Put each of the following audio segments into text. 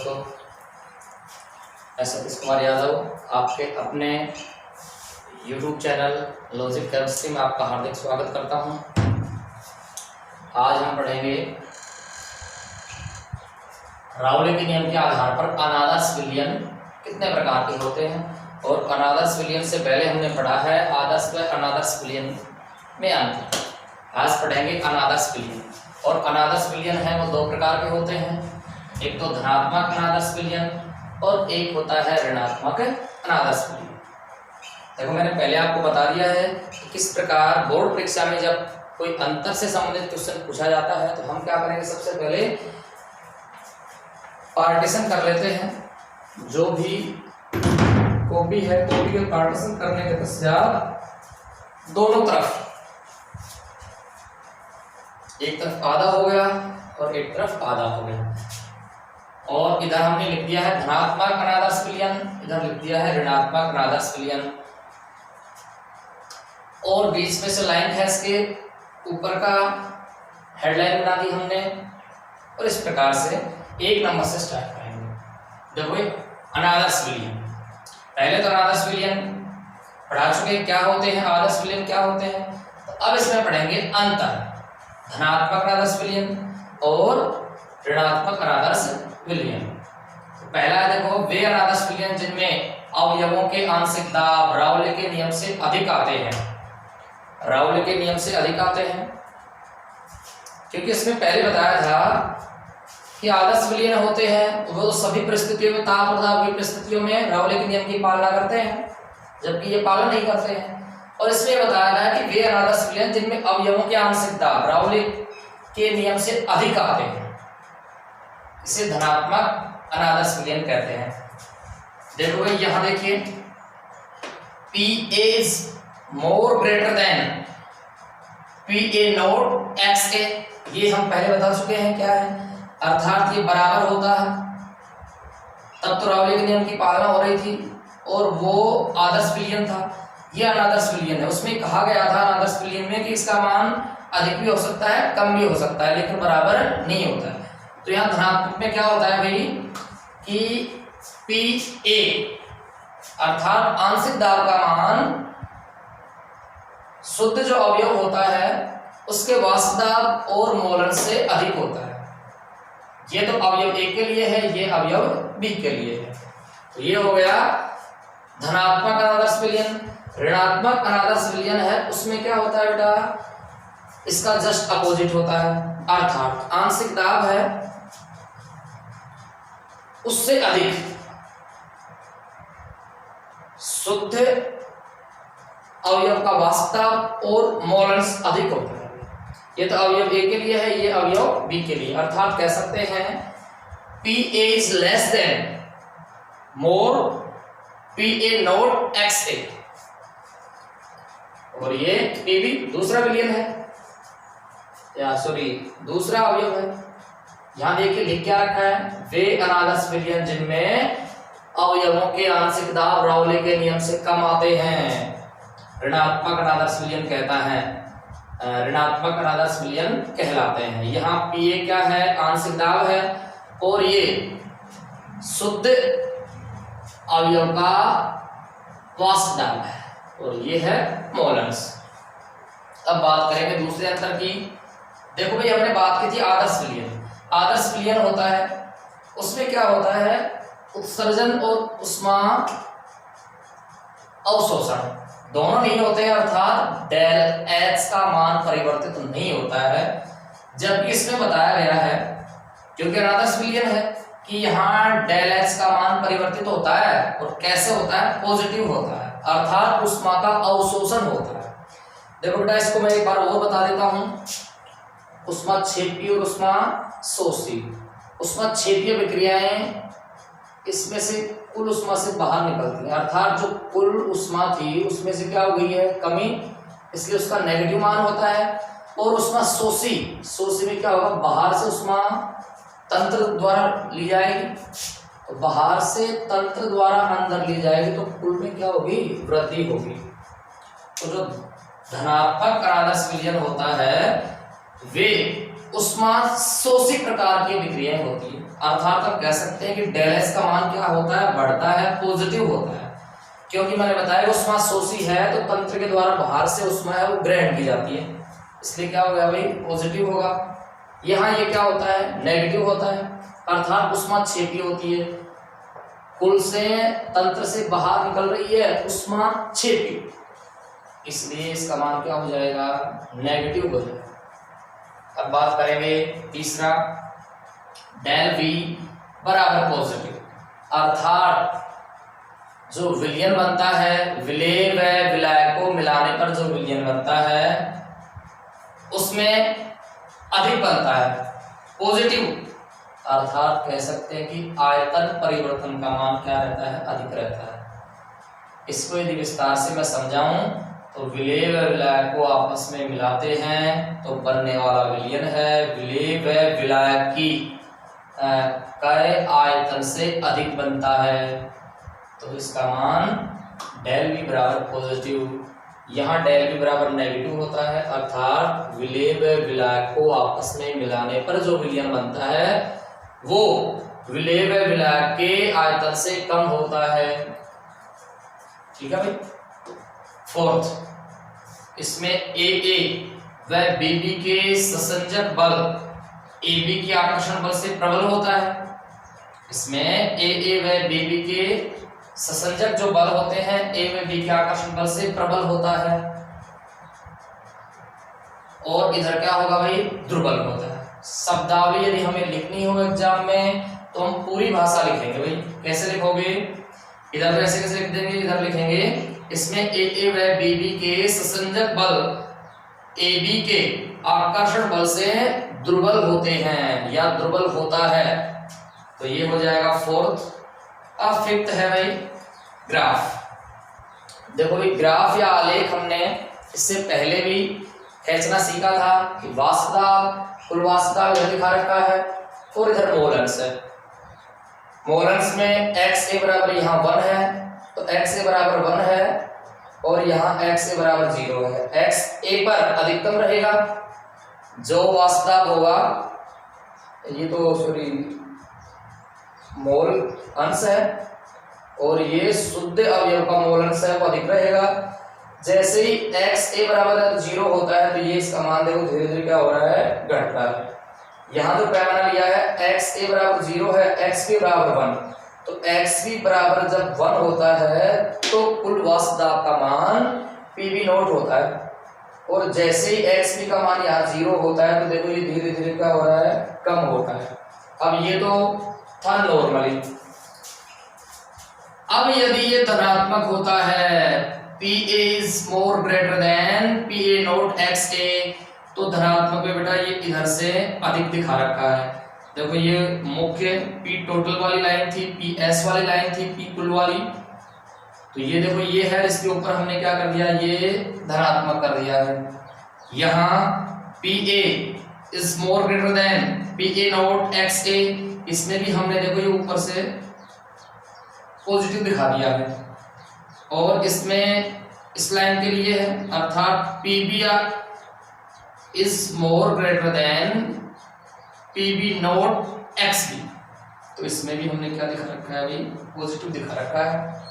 दोस्तों, मैं सतीश कुमार यादव आपके अपने YouTube चैनल लॉजिक केमिस्ट्री में आपका हार्दिक स्वागत करता हूं। आज हम पढ़ेंगे राउले के नियम के आधार पर अनादर्श विलयन कितने प्रकार के होते हैं, और अनादर्श विलयन से पहले हमने पढ़ा है आदर्श व अनादर्श विलयन में अंतर। आज पढ़ेंगे अनादर्श विलयन, और अनादर्श विलयन है वो दो प्रकार के होते हैं, एक तो धनात्मक अनादर्श विलयन और एक होता है ऋणात्मक अनादर्श विलयन। देखो मैंने पहले आपको बता दिया है कि किस प्रकार बोर्ड परीक्षा में जब कोई अंतर से संबंधित क्वेश्चन पूछा जाता है तो हम क्या करेंगे, सबसे पहले पार्टीशन कर लेते हैं। जो भी कॉपी है, कॉपी के पार्टीशन करने के पश्चात दोनों तरफ, एक तरफ आधा हो गया और एक तरफ आधा हो गया, और इधर हमने लिख दिया है धनात्मक अनादर्श विलयन, इधर लिख दिया है ऋणात्मक अनादर्श विलयन, और बीच में से लाइन खींच के ऊपर का हेडलाइन बना दी हमने। और इस प्रकार से एक नंबर से स्टार्ट करेंगे। देखो अनादर्श विलयन, पहले तो अनादर्श विलयन पढ़ा चुके क्या होते हैं, आदर्श विलयन क्या होते हैं। तो अब इसमें पढ़ेंगे अंतर, धनात्मक अनादर्श विलयन और ऋणात्मक अनादर्श विलयन। तो पहला है देखो वे अनादर्श विलयन जिनमें अवयवों के आंशिक दाब राउले के नियम से अधिक आते हैं, राउले के नियम से अधिक आते हैं। क्योंकि इसमें पहले बताया था कि आदर्श विलयन होते हैं वो सभी परिस्थितियों में, ताप और दाब की परिस्थितियों में राउले के नियम की पालना करते हैं, जबकि ये पालन नहीं करते हैं। और इसमें बताया गया कि वे अनादर्श विलयन जिनमें अवयवों के आंशिक दाब राउले के नियम से अधिक आते हैं, इसे धनात्मक अनादर्श विलयन कहते हैं। देखो भाई यहां देखिए, P is more greater than PA note XA, ये हम पहले बता चुके हैं क्या है, अर्थात ये बराबर होता है। तब तो राउले के नियम की पालना हो रही थी और वो आदर्श विलयन था, ये अनादर्श विलयन है। उसमें कहा गया था अनादर्श विलयन में कि इसका मान अधिक भी हो सकता है, कम भी हो सकता है, लेकिन बराबर नहीं होता है। तो यहाँ धनात्मक में क्या होता है भाई कि PA अर्थात आंशिक दाब का मान शुद्ध जो अवयव होता है उसके वास्तव दाब और मोलन से अधिक होता है। ये तो अवयव ए के लिए है, ये अवयव बी के लिए है। तो ये हो गया धनात्मक अनादर्श विलयन। ऋणात्मक अनादर्श विलयन है, उसमें क्या होता है बेटा, इसका जस्ट अपोजिट होता है, अर्थात आंशिक दाब है उससे अधिक शुद्ध अवयव का वास्तव और मोलन्स अधिक होता है। ये तो अवयव ए के लिए है, ये अवयव बी के लिए, अर्थात कह सकते हैं PA is less than more PA note XA, और ये PB दूसरा विलयन है, या सॉरी दूसरा अवयव है। यहां देखिए लिख क्या रखा है, वे अनादर्श विलयन जिनमें अवयवों के आंशिक दाब राउले के नियम से कम आते हैं, ऋणात्मक अनादर्श विलयन कहता है, ऋणात्मक अनादर्श विलयन कहलाते हैं। यहाँ PA क्या है, आंशिक दाब है, और ये शुद्ध अवयव का वास्तव दाब है, और ये है मोलन्स। अब बात करेंगे दूसरे अंतर की। देखो भाई हमने बात की थी आदर्श विलयन, आदर्श विलयन होता है उसमें क्या होता है, उत्सर्जन और उष्मा अवशोषण दोनों नहीं होते हैं, अर्थात डेल H का मान परिवर्तित नहीं होता है। जबकि इसमें बताया गया है, क्योंकि अनादर्श विलयन है, कि यहाँ डेल H का मान परिवर्तित होता है, और कैसे होता है, पॉजिटिव होता है, अर्थात उष्मा का अवशोषण होता है। देखो बेटा इसको मैं एक बार और बता देता हूं, उष्मा क्षेपी और उष्मा शोषी। उष्मा क्षेपीय विक्रियाएं इसमें से कुल उष्मा से बाहर निकलती है, अर्थात जो कुल उष्मा थी उसमें से क्या हो गई है, कमी, इसलिए उसका नेगेटिव मान होता है। और उष्मा शोषी, शोषी में क्या होगा, बाहर से उष्मा तंत्र द्वारा ली जाएगी, तो बाहर से तंत्र द्वारा अंदर ली जाएगी, तो कुल में क्या होगी, वृद्धि होगी। तो जो धनात्मक अनादर्श विलयन होता है वे उष्माशोषी प्रकार की विक्रियाएं होती है। अर्थात हम कह सकते हैं कि डेल एस का मान क्या होता है, बढ़ता है, पॉजिटिव होता है, क्योंकि मैंने बताया उष्माशोषी है तो तंत्र के द्वारा बाहर से उष्मा है वो ग्रहण की जाती है, इसलिए क्या होगा भाई, पॉजिटिव होगा। यहाँ ये क्या होता है, नेगेटिव होता है, अर्थात उष्माक्षेपी होती है, कुल से तंत्र से बाहर निकल रही है उष्माक्षेपी, इसलिए इसका मान क्या हो जाएगा, नेगेटिव हो जाएगा। अब बात करेंगे तीसरा, डेल वी बराबर पॉजिटिव, अर्थात जो विलयन बनता है, विलेय व विलायक को मिलाने पर जो विलयन बनता है उसमें अधिक बनता है, पॉजिटिव, अर्थात कह सकते हैं कि आयतन परिवर्तन का मान क्या रहता है, अधिक रहता है। इसको यदि विस्तार से मैं समझाऊं तो विलेय व विलायक को आपस में मिलाते हैं तो बनने वाला विलयन है विलेय व विलायक की आयतन से अधिक बनता है, तो इसका मान डेल वी बराबर पॉजिटिव, यहाँ डेल वी बराबर नेगेटिव होता है, अर्थात विलेय व विलायक को आपस में मिलाने पर जो विलयन बनता है वो विलेय व विलायक के आयतन से कम होता है। ठीक है भाई। फोर्थ, इसमें ए व बीबी के ससंजक बल ए बी के आकर्षण बल से प्रबल होता है। इसमें ए व बीबी के ससंजक जो बल होते हैं ए व बी के आकर्षण बल से प्रबल होता है, और इधर क्या होगा भाई, दुर्बल होता है। शब्दावली यदि हमें लिखनी हो एग्जाम में तो हम पूरी भाषा लिखेंगे भाई। कैसे लिखोगे, इधर ऐसे कैसे लिख देंगे, इधर लिखेंगे इसमें ए व बीबी के ससंजक बल ए बी के आकर्षण बल से दुर्बल होते हैं या दुर्बल होता है, तो ये हो जाएगा फोर्थ। अब फिफ्थ है भाई ग्राफ। देखो भाई, ग्राफ या आलेख हमने इससे पहले भी खींचना सीखा था कि वास्तव कुल वास्तव इधर दिखा रखा है और इधर मोलंस है। मोलंस में एक्स ए बराबर यहाँ 1 है तो एक्स ए बराबर 1 है और यहाँ एक्स ए बराबर 0 है। एक्स ए पर अधिकतम रहेगा, जो वास्तव होगा, ये तो सॉरी मोल अंश है और ये शुद्ध अवयव का मोल अंश है वो अधिक रहेगा। जैसे ही एक्स ए बराबर 0 होता है तो ये इसका मान देखो धीरे धीरे क्या हो रहा है, घट रहा है। यहाँ जो पैमाना लिया है एक्स ए बराबर 0 है, एक्स बी बराबर 1, तो एक्स बी बराबर जब 1 होता है तो कुल वास्तव का मान पी बी नोट होता है, और जैसे ही एक्स बी का मान यहाँ 0 होता है तो देखो ये धीरे धीरे क्या हो रहा है, कम होता है। अब ये तो था नॉर्मली। अब यदि ये धनात्मक होता है, P A is more greater than P A not X A, तो धनात्मक में बेटा ये इधर से अधिक दिखा रखा है। देखो ये मुख्य पी टोटल वाली लाइन थी, पी एस वाली लाइन थी, पी कुल वाली, तो ये देखो ये है, इसके ऊपर हमने क्या कर दिया, ये धनात्मक कर दिया है। यहाँ P A is more greater than P A not X A, इसमें भी हमने देखो ये ऊपर से पॉजिटिव दिखा दिया है, और इसमें इस लाइन के लिए है, अर्थात P B is more greater than P B not X B, तो इसमें भी हमने क्या दिखा रखा है भाई, पॉजिटिव दिखा रखा है।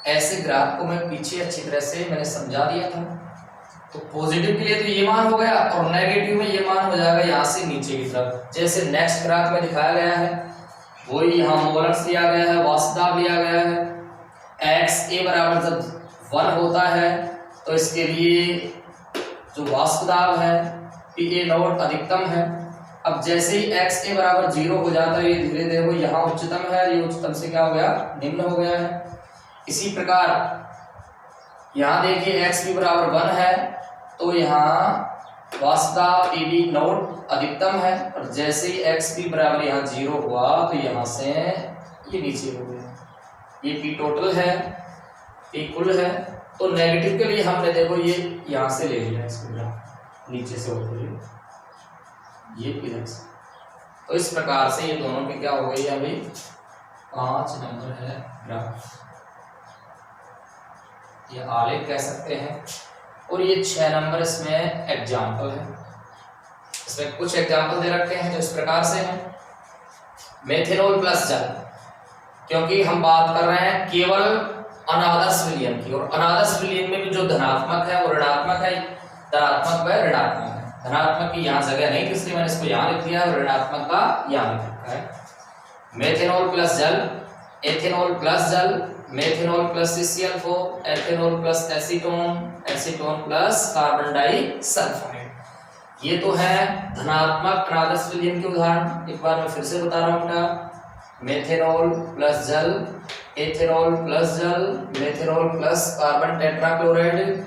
ऐसे ग्राफ को मैं पीछे अच्छी तरह से मैंने समझा दिया था। तो पॉजिटिव के लिए तो ये मान हो गया और नेगेटिव में ये मान हो जाएगा यहाँ से नीचे की तरफ। जैसे नेक्स्ट ग्राफ में दिखाया गया है वही यहाँ मोलर्स दिया गया है, वास्तव दिया गया है। एक्स ए बराबर जब 1 होता है तो इसके लिए जो वास्तव है पी ए नोट अधिकतम है। अब जैसे ही एक्स ए बराबर 0 हो जाता है ये धीरे धीरे वो यहाँ उच्चतम है, ये उच्चतम से क्या हो गया, निम्न हो गया है। इसी प्रकार यहाँ देखिए एक्स बी बराबर 1 है तो यहाँ वास्तव पी बी नोट अधिकतम है, और जैसे ही एक्स बी बराबर यहाँ 0 हुआ तो यहाँ से ये नीचे हो गया। ये पी टोटल है, पी कुल है, तो नेगेटिव के लिए हमने देखो ये यहाँ से ले लिया, इसको नीचे से होते हुए ये इधर से। तो इस प्रकार से ये दोनों की क्या हो गई है अभी 5 नंबर है ग्राफ, ये आलेख कह सकते हैं, और ये 6 नंबर इसमें एग्जाम्पल है। इसमें कुछ एग्जाम्पल दे रखे हैं जो इस प्रकार से हैं। मेथेनॉल प्लस जल, क्योंकि हम बात कर रहे हैं केवल अनादर्श विलयन की, और अनादर्श विलयन में भी जो धनात्मक है वो ऋणात्मक है, धनात्मक व ऋणात्मक है। धनात्मक की यहाँ जगह नहीं, इसलिए मैंने इसको यहाँ लिख दिया, और ऋणात्मक का यहाँ लिख रखा है। मेथेनॉल प्लस जल, एथेनॉल प्लस जल, methanol plus CCl4, ethanol plus acetone, acetone plus carbon disulphide. ये तो है धनात्मक अनादर्श विलयन के उदाहरण। एक बार मैं फिर से बता रहा हूँ बेटा, मेथेनॉल प्लस जल, एथेनॉल प्लस जल, methanol plus carbon tetrachloride,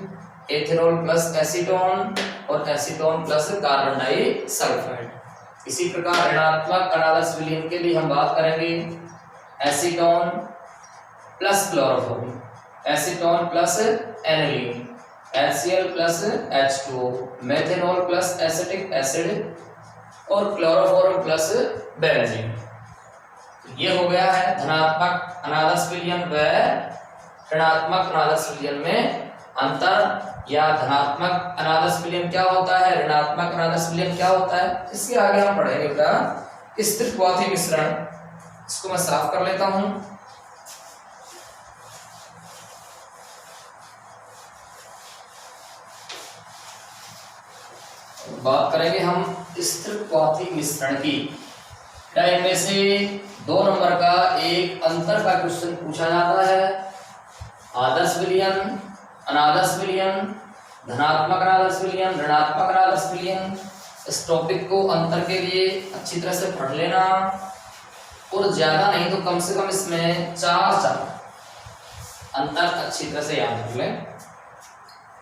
ethanol plus acetone और एसीटोन प्लस कार्बन डाइसल्फाइड। इसी प्रकार ऋणात्मक अनादर्श विलयन के लिए हम बात करेंगे acetone plus chloroform, acetone plus aniline, HCl plus H2O, methanol plus acetic acid और क्लोरोफॉर्म प्लस बेंजीन। ये हो गया है धनात्मक अनादर्श विलयन व ऋणात्मक अनादर्श विलयन में अंतर, या धनात्मक अनादर्श विलयन क्या होता है, ऋणात्मक अनादर्श विलयन क्या होता है। इसके आगे हम पढ़ेंगे बेटा स्थिर क्वाथी मिश्रण। इसको मैं साफ कर लेता हूं। बात करेंगे हम स्थिर क्वाथी मिश्रण की। इनमें से 2 नंबर का एक अंतर का क्वेश्चन पूछा जाता है, आदर्श विलयन, अनादर्श विलयन, धनात्मक अनादर्श विलयन, ऋणात्मक अनादर्श विलयन। इस टॉपिक को अंतर के लिए अच्छी तरह से पढ़ लेना, और ज्यादा नहीं तो कम से कम इसमें 4 अंतर अच्छी तरह से याद रख लें।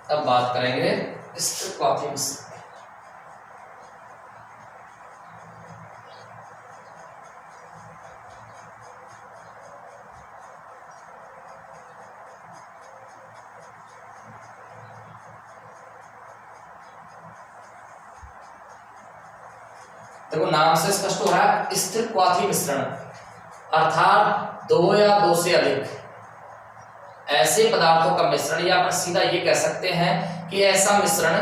तब बात करेंगे स्थिर क्वाथी मिश्रण। देखो नाम से स्पष्ट हो रहा है स्थिर क्वाथी मिश्रण, अर्थात 2 या 2 से अधिक ऐसे पदार्थों का मिश्रण, या आप सीधा ये कह सकते हैं कि ऐसा मिश्रण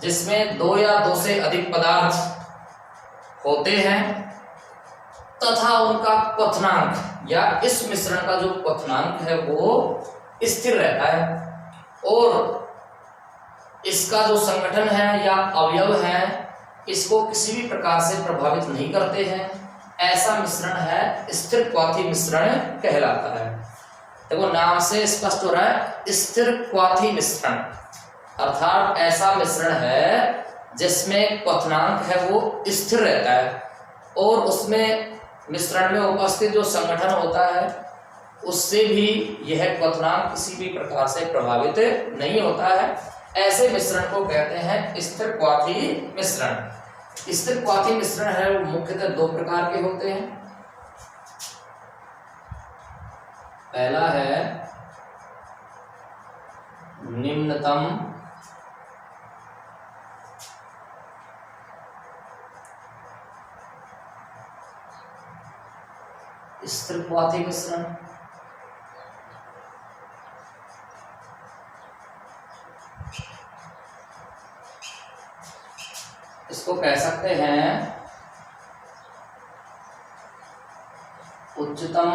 जिसमें 2 या 2 से अधिक पदार्थ होते हैं तथा उनका क्वथनांक, या इस मिश्रण का जो क्वथनांक है वो स्थिर रहता है, और इसका जो संगठन है या अवयव है इसको किसी भी प्रकार से प्रभावित नहीं करते हैं। ऐसा मिश्रण है स्थिर क्वाथी मिश्रण कहलाता है। देखो नाम से स्पष्ट हो रहा है स्थिर क्वाथी मिश्रण, अर्थात ऐसा मिश्रण है जिसमें क्वथनांक है वो स्थिर रहता है, और उसमें मिश्रण में उपस्थित जो संगठन होता है उससे भी यह क्वथनांक किसी भी प्रकार से प्रभावित नहीं होता है। ऐसे मिश्रण को कहते हैं स्थिर क्वाथी मिश्रण। स्थिर क्वाथी मिश्रण है वो मुख्यतः 2 प्रकार के होते हैं। पहला है निम्नतम स्थिर क्वाथी मिश्रण, इसको कह सकते हैं उच्चतम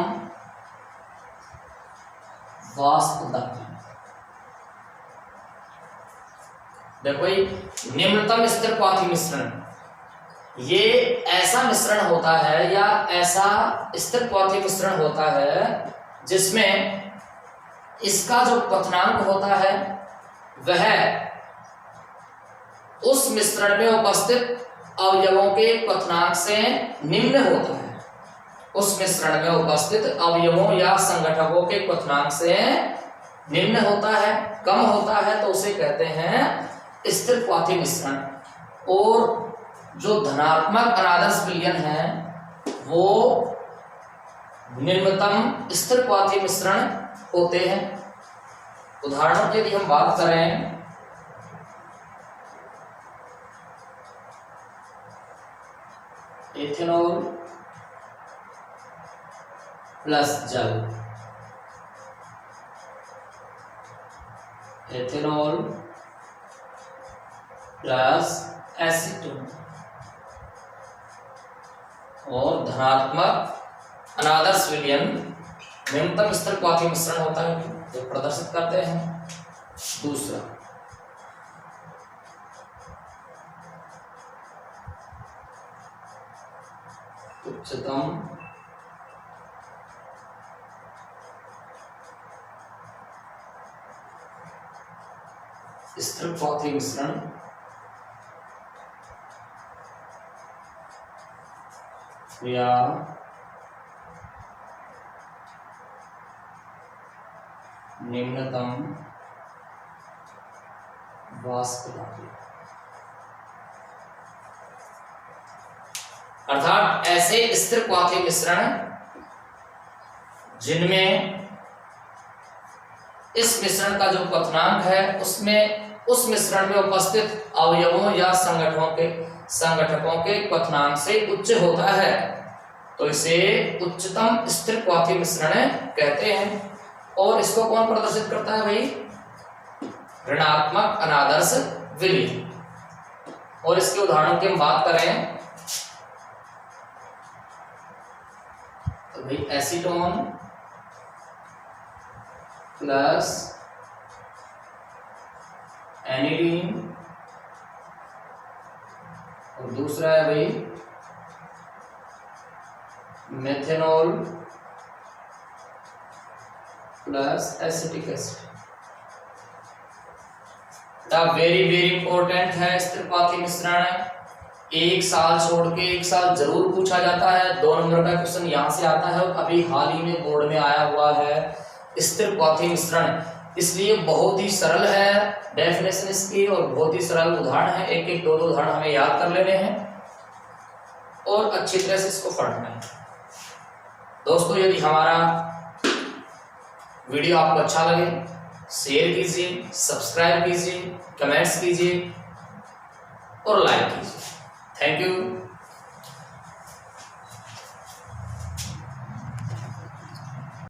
वाष्प दहन। देखो निम्नतम स्थिर क्वाथी मिश्रण, ये ऐसा मिश्रण होता है या ऐसा स्थिर क्वाथी मिश्रण होता है जिसमें इसका जो क्वथनांक होता है वह उस मिश्रण में उपस्थित अवयवों के क्वथनांक से निम्न होता है। उस मिश्रण में उपस्थित अवयवों या संगठकों के क्वथनांक से निम्न होता है, कम होता है, तो उसे कहते हैं स्थिर क्वाथी मिश्रण। और जो धनात्मक अनादर्श विलयन है वो निम्नतम स्थिर क्वाथी मिश्रण होते हैं। उदाहरणों के लिए हम बात करें एथेनॉल प्लस जल, एथेनॉल प्लस एसीटोन, और धनात्मक अनादर्श विलयन न्यूनतम स्थिर क्वाथी मिश्रण होता है जो प्रदर्शित करते हैं। दूसरा उच्चतम स्थिर क्वाथी मिश्रण या निम्नतम वाष्प धातु, अर्थात ऐसे स्थिर क्वाथी मिश्रण जिनमें इस मिश्रण का जो क्वथनांक है उसमें उस मिश्रण में उपस्थित अवयवों या संगठकों के क्वथनांक से उच्च होता है, तो इसे उच्चतम स्थिर क्वाथी मिश्रण कहते हैं। और इसको कौन प्रदर्शित करता है भाई? ऋणात्मक अनादर्श विलयन। और इसके उदाहरणों की हम बात करें तो भाई एसीटोन प्लस एनिलीन, और दूसरा है भाई methanol plus acetic acid. Very very important है स्थिर क्वाथी मिश्रण। एक साल छोड़ के एक साल जरूर पूछा जाता है, 2 नंबर का क्वेश्चन यहां से आता है। अभी हाल ही में बोर्ड में आया हुआ है स्थिर क्वाथी मिश्रण, इसलिए बहुत ही सरल है डेफिनेशन इसकी और बहुत ही सरल उदाहरण है। एक एक दो उदाहरण हमें याद कर लेने हैं और अच्छी तरह से इसको पढ़ना है। दोस्तों यदि हमारा वीडियो आपको अच्छा लगे शेयर कीजिए, सब्सक्राइब कीजिए, कमेंट्स कीजिए और लाइक कीजिए। Thank you.